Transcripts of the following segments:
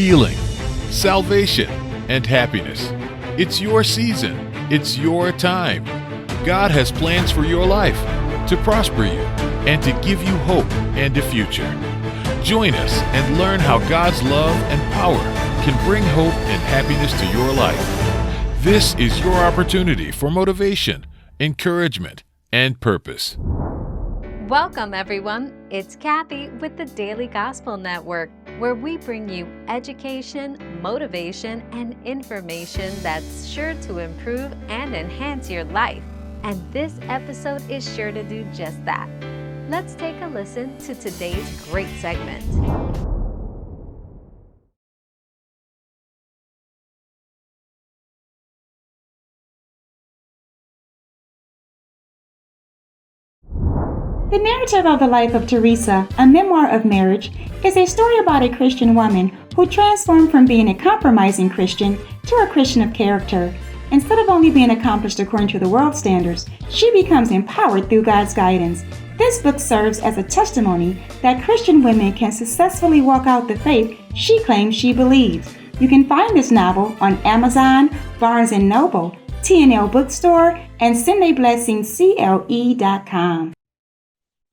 healing, salvation, and happiness. It's your season. It's your time. God has plans for your life to prosper you and to give you hope and a future. Join us and learn how God's love and power can bring hope and happiness to your life. This is your opportunity for motivation, encouragement, and purpose. Welcome, everyone. It's Kathy with the Daily Gospel Network, where we bring you education, motivation, and information that's sure to improve and enhance your life. And this episode is sure to do just that. Let's take a listen to today's great segment. The narrative of the life of Teresa, a memoir of marriage, is a story about a Christian woman who transformed from being a compromising Christian to a Christian of character. Instead of only being accomplished according to the world's standards, she becomes empowered through God's guidance. This book serves as a testimony that Christian women can successfully walk out the faith she claims she believes. You can find this novel on Amazon, Barnes & Noble, TNL Bookstore, and SendABlessingCLE.com.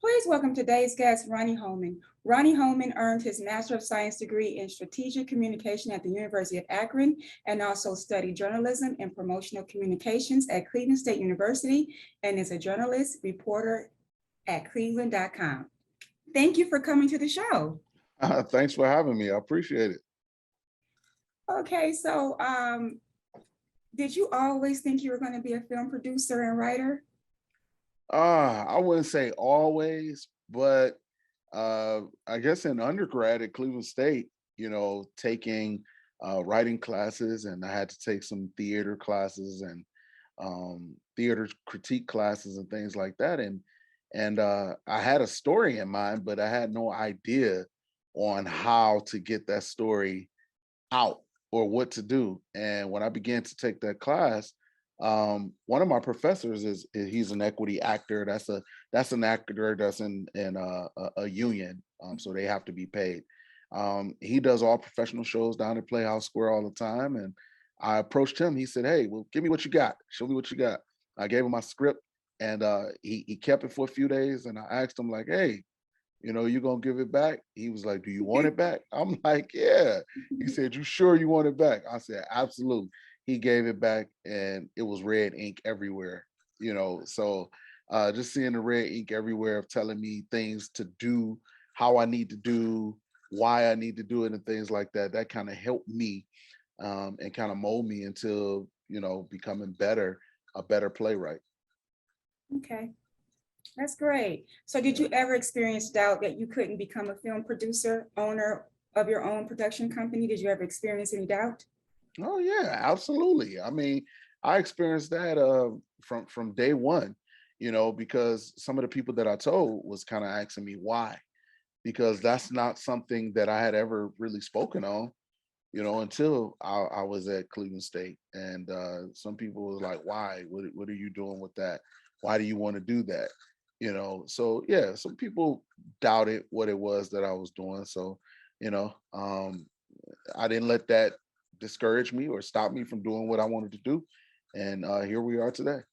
Please welcome today's guest, Ronnie Holman. Ronnie Holman earned his Master of Science degree in Strategic Communication at the University of Akron and also studied journalism and promotional communications at Cleveland State University and is a journalist, reporter at Cleveland.com. Thank you for coming to the show. Thanks for having me. I appreciate it. Okay, so did you always think you were going to be a film producer and writer? I wouldn't say always, but I guess in undergrad at Cleveland State, taking writing classes, and I had to take some theater classes and theater critique classes and things like that. And I had a story in mind, but I had no idea on how to get that story out or what to do. And when I began to take that class, one of my professors he's an equity actor. That's an actor that's in a union, so they have to be paid. He does all professional shows down at Playhouse Square all the time, and I approached him. He said, "Hey, well, give me what you got. Show me what you got." I gave him my script, and he kept it for a few days. And I asked him, like, "Hey, you gonna give it back?" He was like, "Do you want it back?" I'm like, "Yeah." He said, "You sure you want it back?" I said, "Absolutely." He gave it back, and it was red ink everywhere, so just seeing the red ink everywhere of telling me things to do, how I need to do, why I need to do it, and things like that, that kind of helped me and kind of mold me into becoming a better playwright. Okay, that's great. So did you ever experience doubt that you couldn't become a film producer, owner of your own production company? Did you ever experience any doubt? Oh yeah, absolutely. I mean, I experienced that from day one, because some of the people that I told was kind of asking me why, because that's not something that I had ever really spoken on, until I was at Cleveland State. And some people were like, "Why? What are you doing with that? Why do you want to do that?" So yeah, some people doubted what it was that I was doing. So, you know, um, I didn't let that discourage me or stop me from doing what I wanted to do. And here we are today.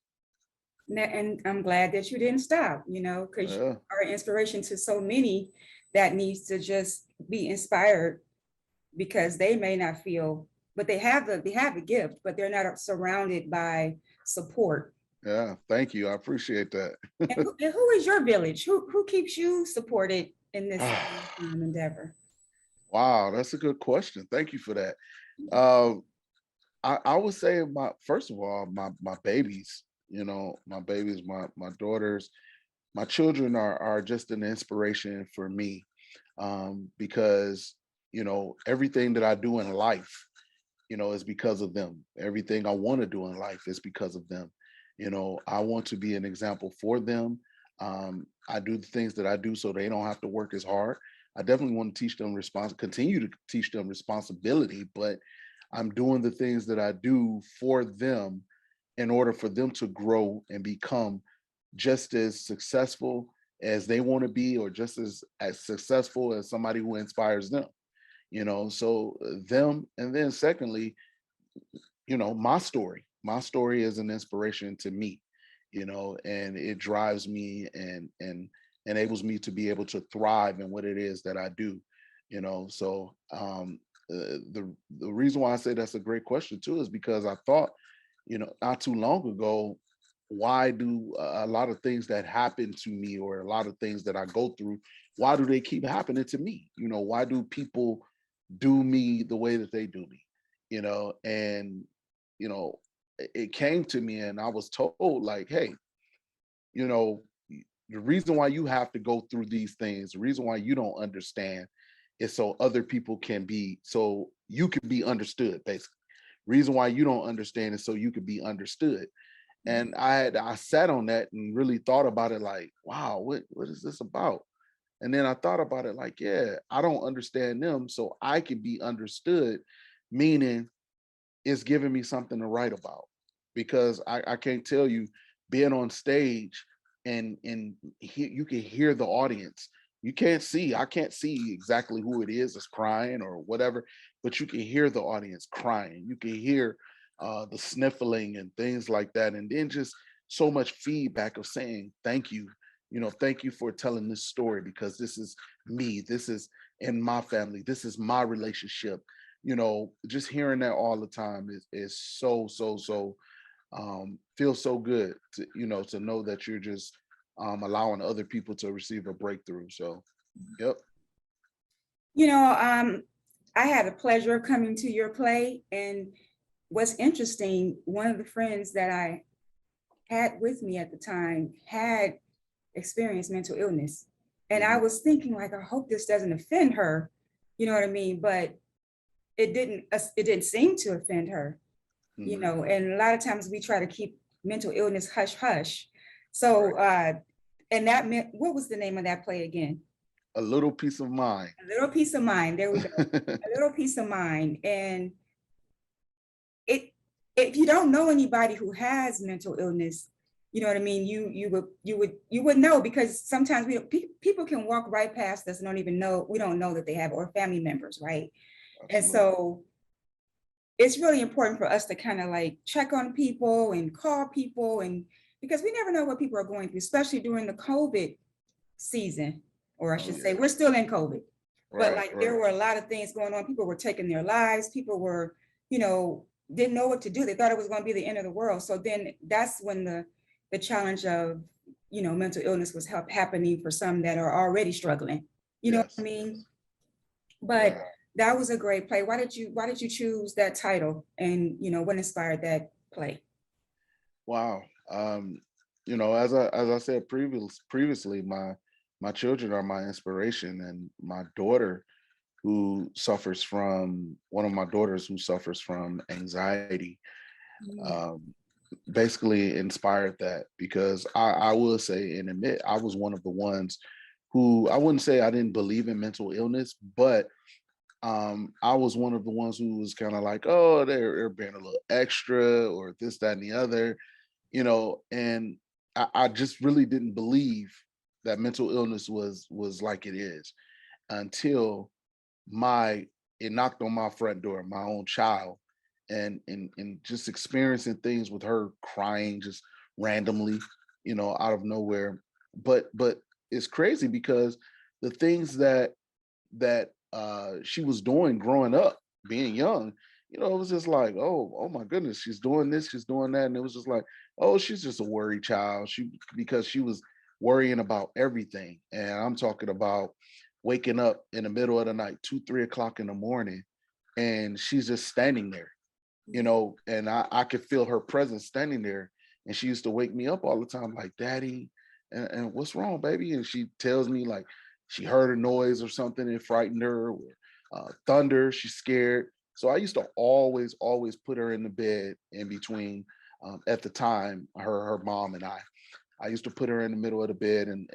And I'm glad that you didn't stop, because you Yeah. are an inspiration to so many that needs to just be inspired because they may not feel, but they have a gift, but they're not surrounded by support. Yeah. Thank you. I appreciate that. And who is your village? Who keeps you supported in this endeavor? Wow, that's a good question. Thank you for that. Uh, I would say my first of all, my babies, my babies, my daughters, my children are just an inspiration for me, because everything that I do in life, is because of them. Everything I want to do in life is because of them. I want to be an example for them. I do the things that I do so they don't have to work as hard. I definitely want to teach them continue to teach them responsibility, but I'm doing the things that I do for them in order for them to grow and become just as successful as they want to be, or just as successful as somebody who inspires them. So them, and then secondly, my story is an inspiration to me, and it drives me and enables me to be able to thrive in what it is that I do. So the reason why I say that's a great question too is because I thought, not too long ago, why do a lot of things that happen to me, or a lot of things that I go through, why do they keep happening to me? Why do people do me the way that they do me? And it came to me, and I was told, like, hey, you know the reason why you have to go through these things, the reason why you don't understand, is so other people can be, so you can be understood, basically. Reason why you don't understand is so you can be understood. And I sat on that and really thought about it, like, wow, what is this about? And then I thought about it like, yeah, I don't understand them, so I can be understood, meaning it's giving me something to write about. Because I can't tell you, being on stage, and you can hear the audience. I can't see exactly who it is that's crying or whatever, but you can hear the audience crying. You can hear the sniffling and things like that. And then just so much feedback of saying, thank you. Thank you for telling this story, because this is me. This is in my family. This is my relationship. Just hearing that all the time is so feels so good to know that you're just allowing other people to receive a breakthrough. So, yep. You know, I had the pleasure of coming to your play, and what's interesting, one of the friends that I had with me at the time had experienced mental illness. And I was thinking, like, I hope this doesn't offend her, you know what I mean? But it didn't seem to offend her, and a lot of times we try to keep mental illness hush hush. So, and that meant, what was the name of that play again? A Little Piece of Mind. A Little Piece of Mind. There we go. A Little Piece of Mind. And if you don't know anybody who has mental illness, you know what I mean, you would know, because sometimes people can walk right past us and we don't know that they have, or family members, right? Absolutely. And so it's really important for us to kind of like check on people and call people, and because we never know what people are going through, especially during the COVID season, or I should say, we're still in COVID. Right, but like there were a lot of things going on. People were taking their lives. People were, didn't know what to do. They thought it was going to be the end of the world. So then that's when the challenge of, mental illness was happening for some that are already struggling. You know what I mean? But that was a great play. Why did you choose that title? And what inspired that play? Wow. As I said previously, my children are my inspiration, and my daughter, one of my daughters who suffers from anxiety, basically inspired that, because I will say and admit, I was one of the ones who, I wouldn't say I didn't believe in mental illness, but I was one of the ones who was kind of like, oh, they're being a little extra, or this, that, and the other, and I just really didn't believe that mental illness was like it is, until it knocked on my front door, my own child, and just experiencing things with her crying just randomly, out of nowhere. But it's crazy, because the things that she was doing growing up, being young, it was just like, oh my goodness, she's doing this, she's doing that. And it was just like, oh, she's just a worried child. Because she was worrying about everything. And I'm talking about waking up in the middle of the night, 2-3 o'clock in the morning, and she's just standing there, and I could feel her presence standing there. And she used to wake me up all the time, like, Daddy, and what's wrong, baby? And she tells me, like, she heard a noise or something, it frightened her, or thunder, she's scared. So I used to always put her in the bed in between, at the time, her mom and I used to put her in the middle of the bed and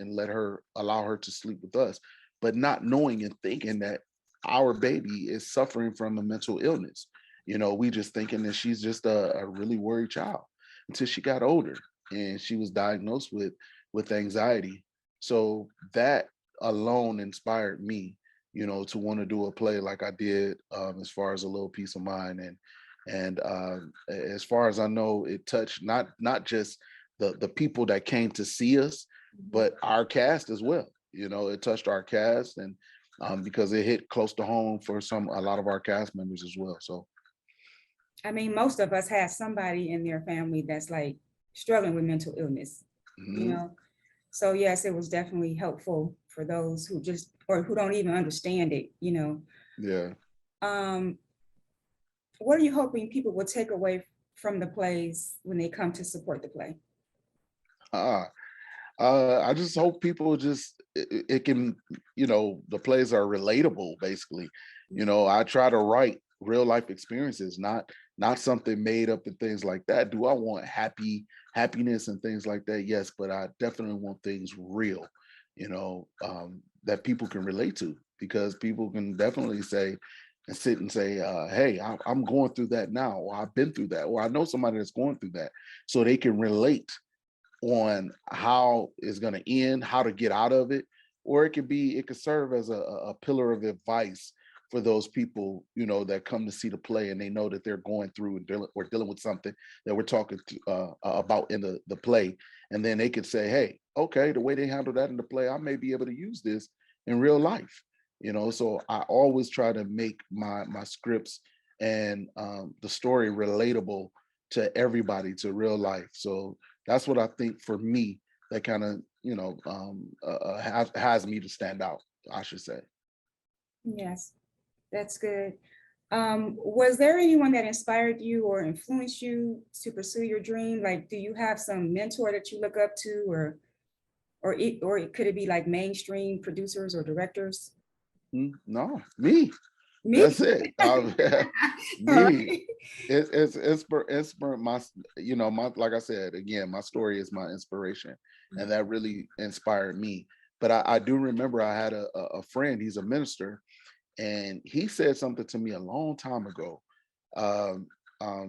allow her to sleep with us, but not knowing and thinking that our baby is suffering from a mental illness. We just thinking that she's just a really worried child, until she got older and she was diagnosed with anxiety. So that alone inspired me to want to do a play like I did, as far as A Little Piece of Mine. And as far as I know, it touched not just the people that came to see us, but our cast as well. It touched our cast, and because it hit close to home for a lot of our cast members as well. So I mean, most of us have somebody in their family that's like struggling with mental illness, you mhm, know? So yes, it was definitely helpful for those who just, or who don't even understand it. yeah. Um, what are you hoping people will take away from the plays when they come to support the play? Uh, I just hope people it can, the plays are relatable, basically. I try to write real life experiences, not something made up and things like that. Do I want happiness and things like that? Yes, but I definitely want things real, that people can relate to, because people can definitely say and sit and say, hey, I'm going through that now, or I've been through that, or I know somebody that's going through that, so they can relate on how it's going to end, how to get out of it, or it could serve as a pillar of advice for those people, that come to see the play and they know that they're going through and dealing with something that we're talking about in the play. And then they could say, hey, okay, the way they handle that in the play, I may be able to use this in real life. So I always try to make my scripts and the story relatable to everybody, to real life. So that's what I think for me that kind of has me to stand out, I should say. Yes, that's good. Was there anyone that inspired you or influenced you to pursue your dream? Like, do you have some mentor that you look up to, or could it be like mainstream producers or directors? No, me. Me. That's it. All Me. right. My, like I said again, my story is my inspiration, and that really inspired me. But I do remember I had a friend. He's a minister, and he said something to me a long time ago, um,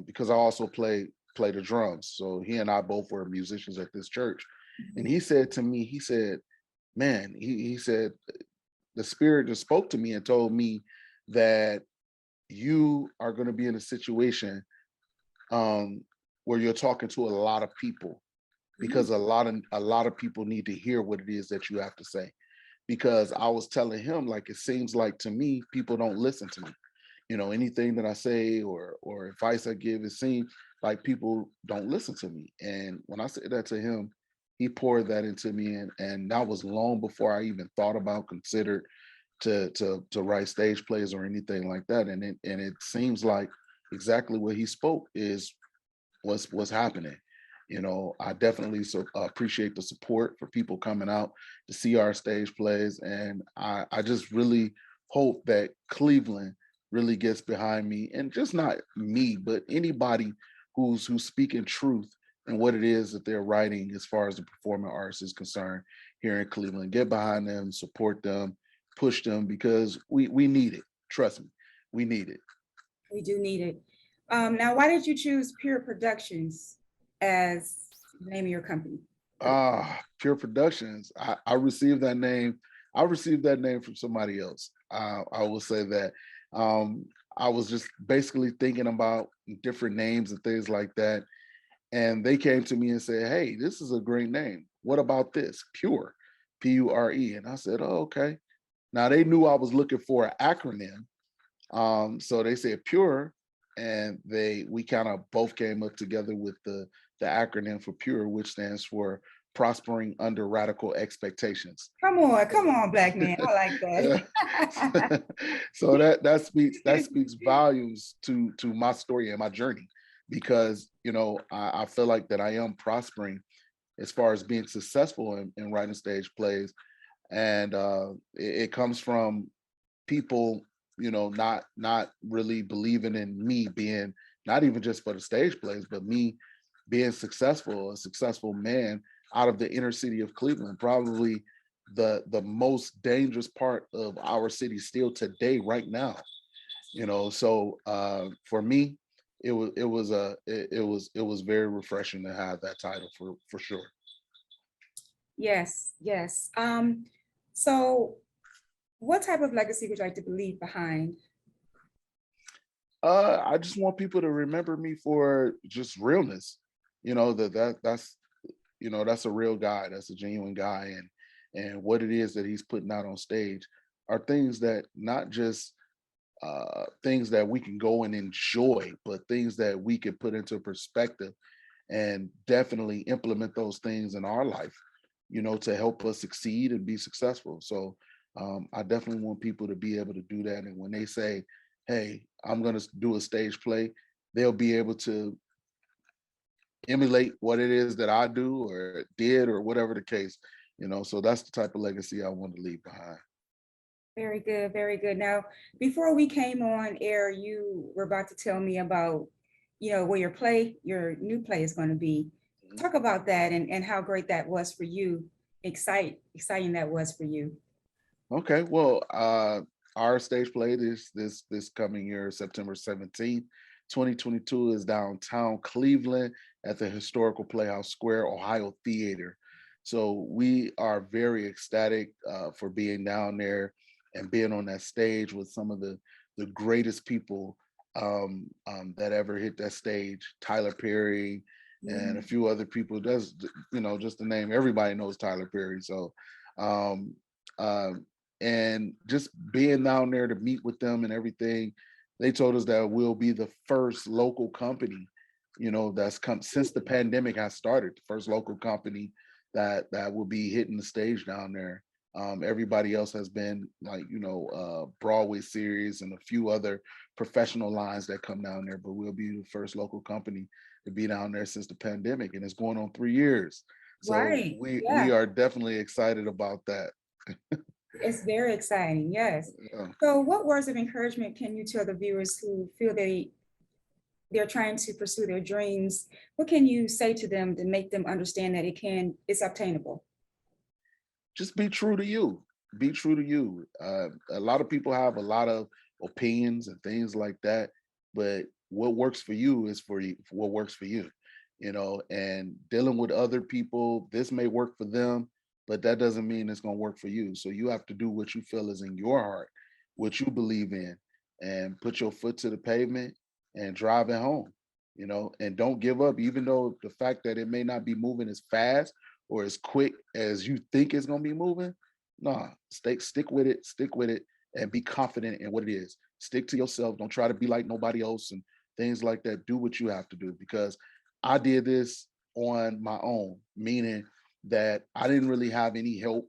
because I also play the drums. So he and I both were musicians at this church, and he said to me, he said, "Man," he said, "the Spirit just spoke to me and told me that you are going to be in a situation, um, where you're talking to a lot of people, because a lot of people need to hear what it is that you have to say." Because I was telling him, like, it seems like to me people don't listen to me. Anything that I say or advice I give, it seems like people don't listen to me. And when I said that to him, he poured that into me, and that was long before I even thought about, considered to write stage plays or anything like that. And it seems like exactly what he spoke is what's happening. I definitely appreciate the support for people coming out to see our stage plays, and I just really hope that Cleveland really gets behind me, and just not me, but anybody who's speaking truth and what it is that they're writing as far as the performing arts is concerned here in Cleveland. Get behind them, support them, push them, because we need it. Trust me, we need it. We do need it. Now, why did you choose Pure Productions as the name of your company? Pure Productions. I received that name. I received that name from somebody else. I will say that. Um, I was just basically thinking about different names and things like that, and they came to me and said, "Hey, this is a great name. What about this? Pure, P.U.R.E." And I said, "Oh, okay." Now they knew I was looking for an acronym, so they said Pure, and we kind of both came up together with the acronym for Pure, which stands for Prospering Under Radical Expectations. Come on, black man. I like that. So that speaks volumes to my story and my journey, because I feel like that I am prospering as far as being successful in writing stage plays, and it comes from people, not really believing in me being, not even just for the stage plays, but me being successful, a successful man out of the inner city of Cleveland, probably the most dangerous part of our city still today, right now. So for me, it was very refreshing to have that title, for sure. Yes, yes. So What type of legacy would you like to leave behind? I just want people to remember me for just realness. That's that's a real guy. That's a genuine guy, and what it is that he's putting out on stage are things that not just things that we can go and enjoy, but things that we can put into perspective and definitely implement those things in our life, to help us succeed and be successful. So I definitely want people to be able to do that. And when they say, hey, I'm going to do a stage play, they'll be able to emulate what it is that I do or did or whatever the case, so that's the type of legacy I want to leave behind. Very good, very good. Now, before we came on air, you were about to tell me about, where your new play is going to be. Talk about that and how great that was for you, exciting that was for you. Okay, well, our stage play this coming year, September 17th, 2022, is downtown Cleveland at the Historical Playhouse Square, Ohio Theater. So we are very ecstatic for being down there and being on that stage with some of the greatest people that ever hit that stage. Tyler Perry and a few other people. That's just the name. Everybody knows Tyler Perry. So um, uh, and just being down there to meet with them and everything, they told us that we'll be the first local company, that's come since the pandemic has started, the first local company that will be hitting the stage down there. Everybody else has been like, Broadway series and a few other professional lines that come down there, but we'll be the first local company to be down there since the pandemic, and it's going on 3 years. So Right. we Yeah. are definitely excited about that. It's very exciting. Yes. Yeah. So what words of encouragement can you tell the viewers who feel they're trying to pursue their dreams? What can you say to them to make them understand that it's obtainable? Just be true to you. Be true to you. A lot of people have a lot of opinions and things like that, but what works for you is for you. What works for you, and dealing with other people, this may work for them, but that doesn't mean it's going to work for you. So you have to do what you feel is in your heart, what you believe in, and put your foot to the pavement and drive it home, and don't give up, even though the fact that it may not be moving as fast or as quick as you think it's gonna be moving. Nah, stick with it, and be confident in what it is. Stick to yourself. Don't try to be like nobody else and things like that. Do what you have to do, because I did this on my own, meaning that I didn't really have any help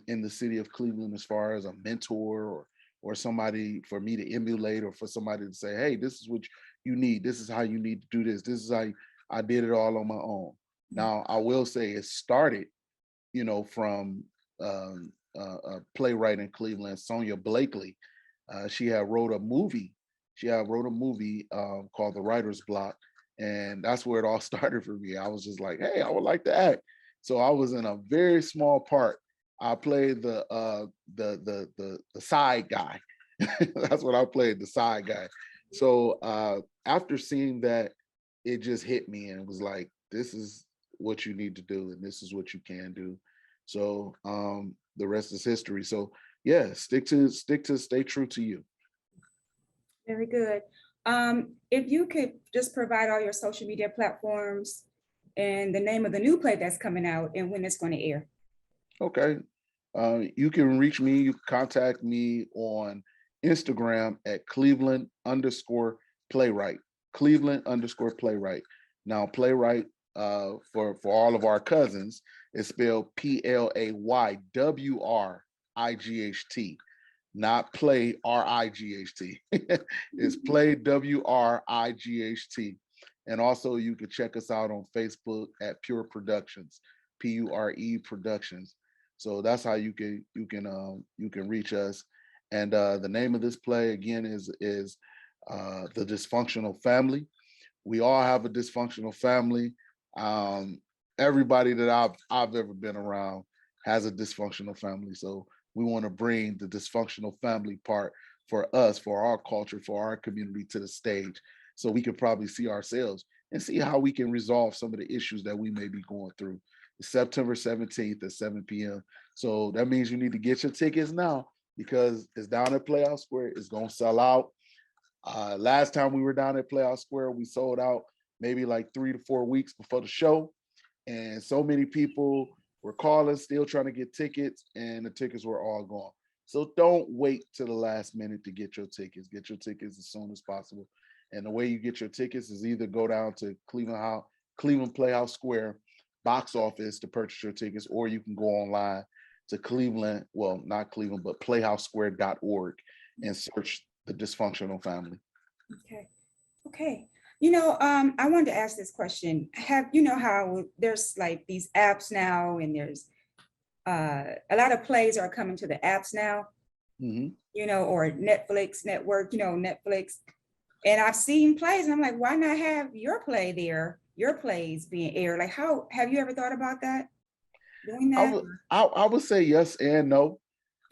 in the city of Cleveland as far as a mentor or somebody for me to emulate, or for somebody to say, hey, this is what you need. This is how you need to do this. This is how I did it all on my own. Now, I will say it started, from a playwright in Cleveland, Sonia Blakely. She had wrote a movie. She had wrote a movie called The Writer's Block, and that's where it all started for me. I was just like, hey, I would like to act. So I was in a very small part. I played the side guy. That's what I played, the side guy. So after seeing that, it just hit me and it was like, this is what you need to do and this is what you can do. So the rest is history. So yeah, stay true to you. Very good. If you could just provide all your social media platforms and the name of the new play that's coming out and when it's going to air. Okay. You can reach me, you can contact me on Instagram at Cleveland_playwright. Cleveland_playwright. Now, playwright for all of our cousins is spelled PLAYWRIGHT, not play RIGHT. It's play WRIGHT. And also you can check us out on Facebook at P.U.R.E Productions, P.U.R.E Productions. So that's how you can reach us. And the name of this play again is The Dysfunctional Family. We all have a dysfunctional family. Everybody that I've ever been around has a dysfunctional family. So we want to bring the dysfunctional family part for us, for our culture, for our community to the stage, so we can probably see ourselves and see how we can resolve some of the issues that we may be going through. September 17th at 7 p.m. So that means you need to get your tickets now, because it's down at Playoff Square. It's gonna sell out. Last time we were down at Playoff Square, we sold out maybe like 3 to 4 weeks before the show. And so many people were calling, still trying to get tickets, and the tickets were all gone. So don't wait till the last minute to get your tickets. Get your tickets as soon as possible. And the way you get your tickets is either go down to Cleveland Playhouse Square box office to purchase your tickets, or you can go online to Cleveland, well, not Cleveland, but playhousesquare.org and search the Dysfunctional Family. Okay. You know, I wanted to ask this question. You know how there's like these apps now, and there's a lot of plays are coming to the apps now, you know, or Netflix network, you know, Netflix. And I've seen plays and I'm like, why not have your play there, your plays being aired? Like, how have you ever thought about that? Doing that? I would say yes and no.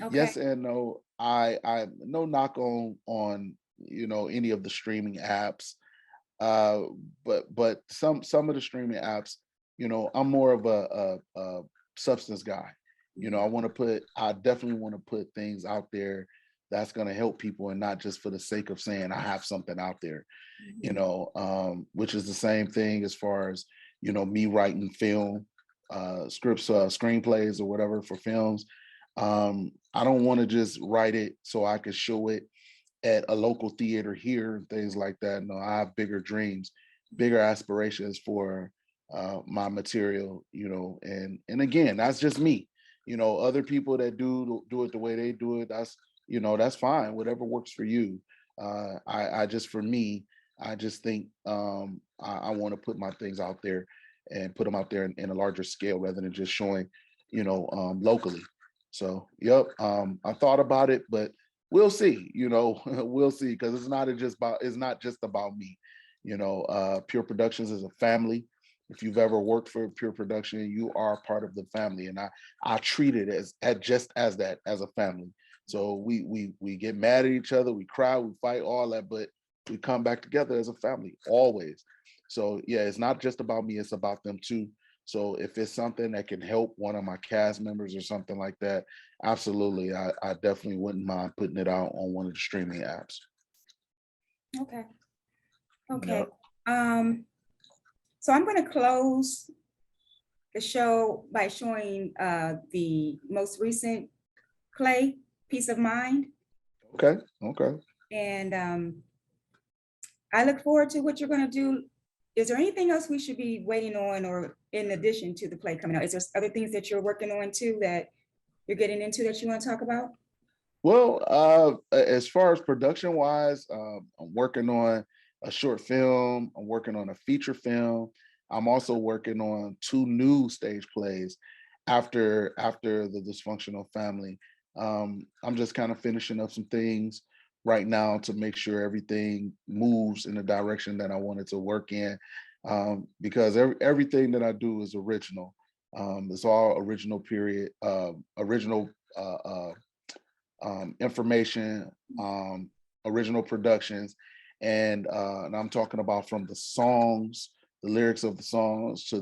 Okay. Yes and no. I no knock on you know, any of the streaming apps. But some of the streaming apps, you know, I'm more of a substance guy. You know, I definitely want to put things out there that's going to help people, and not just for the sake of saying I have something out there, you know, which is the same thing as far as, you know, me writing film scripts, screenplays or whatever for films. I don't want to just write it so I could show it at a local theater here and things like that. No, I have bigger dreams, bigger aspirations for my material, you know, and again, that's just me. You know, other people that do it the way they do it, that's, you know, that's fine, whatever works for you. I just, for me, I just think I want to put my things out there and put them out there in a larger scale rather than just showing, you know, locally. So, yep, I thought about it, but we'll see, you know, we'll see, because it's not just about me. You know, P.U.R.E Productions is a family. If you've ever worked for P.U.R.E Production, you are part of the family, and I treat it as just as that, as a family. So we get mad at each other, we cry, we fight, all that, but we come back together as a family always. So yeah, it's not just about me, it's about them too. So if it's something that can help one of my cast members or something like that, absolutely, I definitely wouldn't mind putting it out on one of the streaming apps. Okay. Yep. So I'm going to close the show by showing the most recent play, Peace of Mind. Okay. And I look forward to what you're going to do. Is there anything else we should be waiting on, or in addition to the play coming out? Is there other things that you're working on too that you're getting into that you want to talk about? Well, as far as production wise, I'm working on a short film. I'm working on a feature film. I'm also working on 2 new stage plays after the Dysfunctional Family. I'm just kind of finishing up some things right now to make sure everything moves in the direction that I wanted to work in, because everything that I do is original. It's all original period, original information, original productions, and I'm talking about from the songs, the lyrics of the songs, to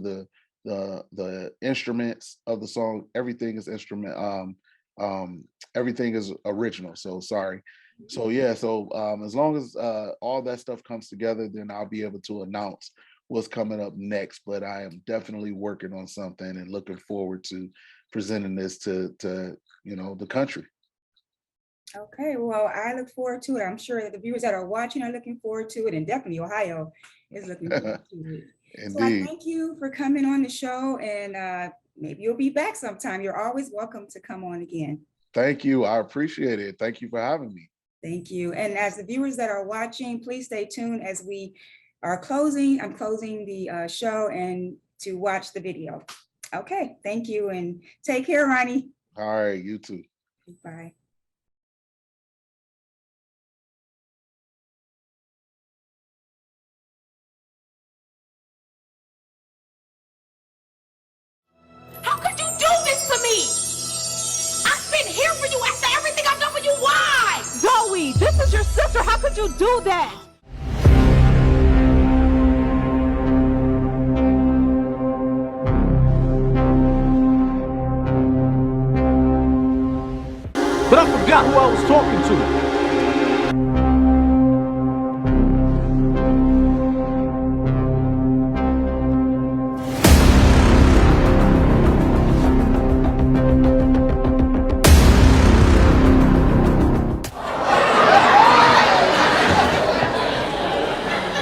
the instruments of the song. Everything is everything is original. So sorry. So yeah, so as long as all that stuff comes together, then I'll be able to announce what's coming up next. But I am definitely working on something and looking forward to presenting this to you know, the country. Okay, well, I look forward to it. I'm sure that the viewers that are watching are looking forward to it, and definitely Ohio is looking forward to it. Indeed. So I thank you for coming on the show, and maybe you'll be back sometime. You're always welcome to come on again. Thank you. I appreciate it. Thank you for having me. Thank you. And as the viewers that are watching, please stay tuned as we are closing. I'm closing the show, and to watch the video. Okay, thank you, and take care, Ronnie. All right, you too. Bye. How could you do this to me? I've been here for you after everything I've done for you. Why? Zoe, this is your sister. How could you do that? But I forgot forgot who I was talking to.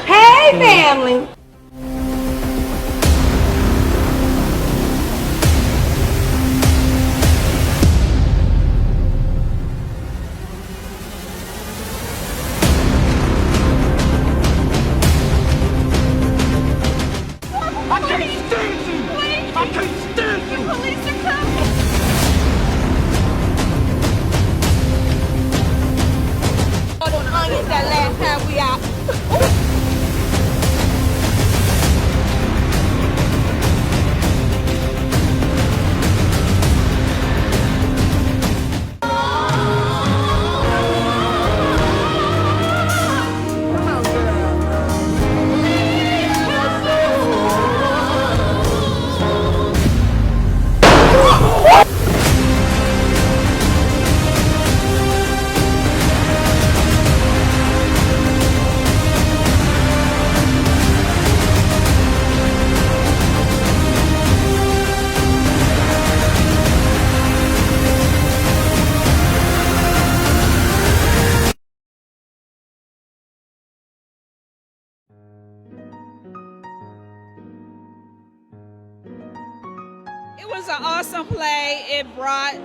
Hey, family. That last time we out. It was an awesome play. It brought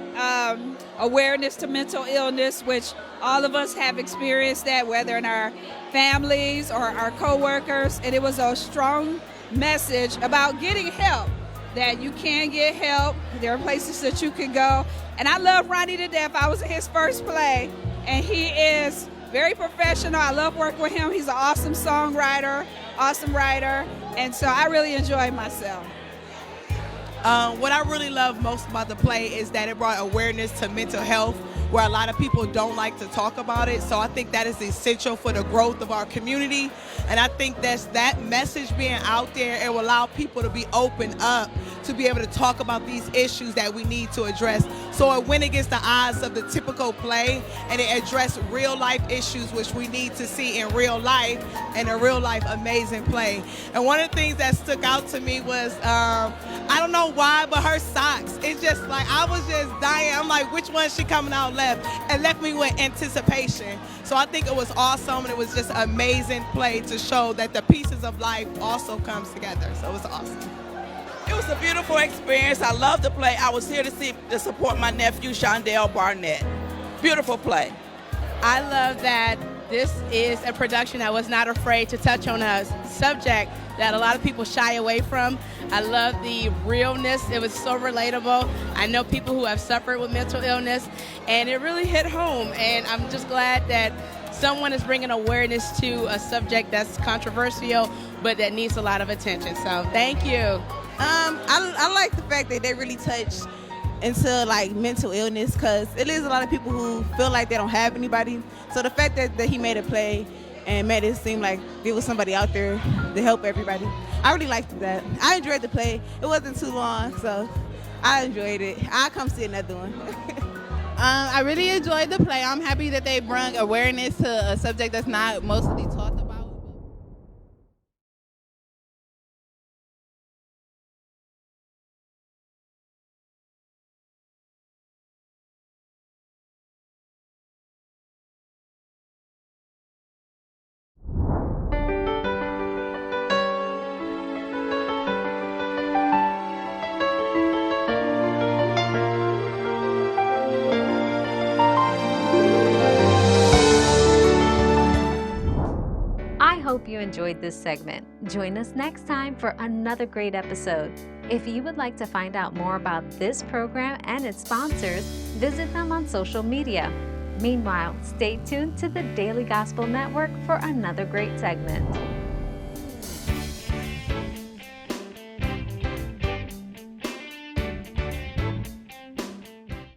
awareness to mental illness, which all of us have experienced that, whether in our families or our coworkers. And it was a strong message about getting help, that you can get help. There are places that you can go. And I love Ronnie to death. I was in his first play, and he is very professional. I love working with him. He's an awesome songwriter, awesome writer. And so I really enjoyed myself. What I really love most about the play is that it brought awareness to mental health, where a lot of people don't like to talk about it. So I think that is essential for the growth of our community. And I think that message being out there, it will allow people to be open up to be able to talk about these issues that we need to address. So it went against the odds of the typical play, and it addressed real life issues which we need to see in real life, and a real life amazing play. And one of the things that stuck out to me was, I don't know why, but her socks. It's just like, I was just dying. I'm like, which one is she coming out left? And left me with anticipation. So I think it was awesome, and it was just an amazing play to show that the pieces of life also comes together. So it was awesome. It was a beautiful experience. I loved the play. I was here to support my nephew, Shondell Barnett. Beautiful play. I love that this is a production that was not afraid to touch on a subject that a lot of people shy away from. I love the realness. It was so relatable. I know people who have suffered with mental illness, and it really hit home. And I'm just glad that someone is bringing awareness to a subject that's controversial, but that needs a lot of attention. So thank you. I like the fact that they really touched into like mental illness, because it is a lot of people who feel like they don't have anybody. So the fact that he made a play and made it seem like there was somebody out there to help everybody, I really liked that. I enjoyed the play. It wasn't too long, so I enjoyed it. I'll come see another one. I really enjoyed the play. I'm happy that they brought awareness to a subject that's not mostly talked about. I hope you enjoyed this segment. Join us next time for another great episode. If you would like to find out more about this program and its sponsors, visit them on social media. Meanwhile, stay tuned to the Daily Gospel Network for another great segment.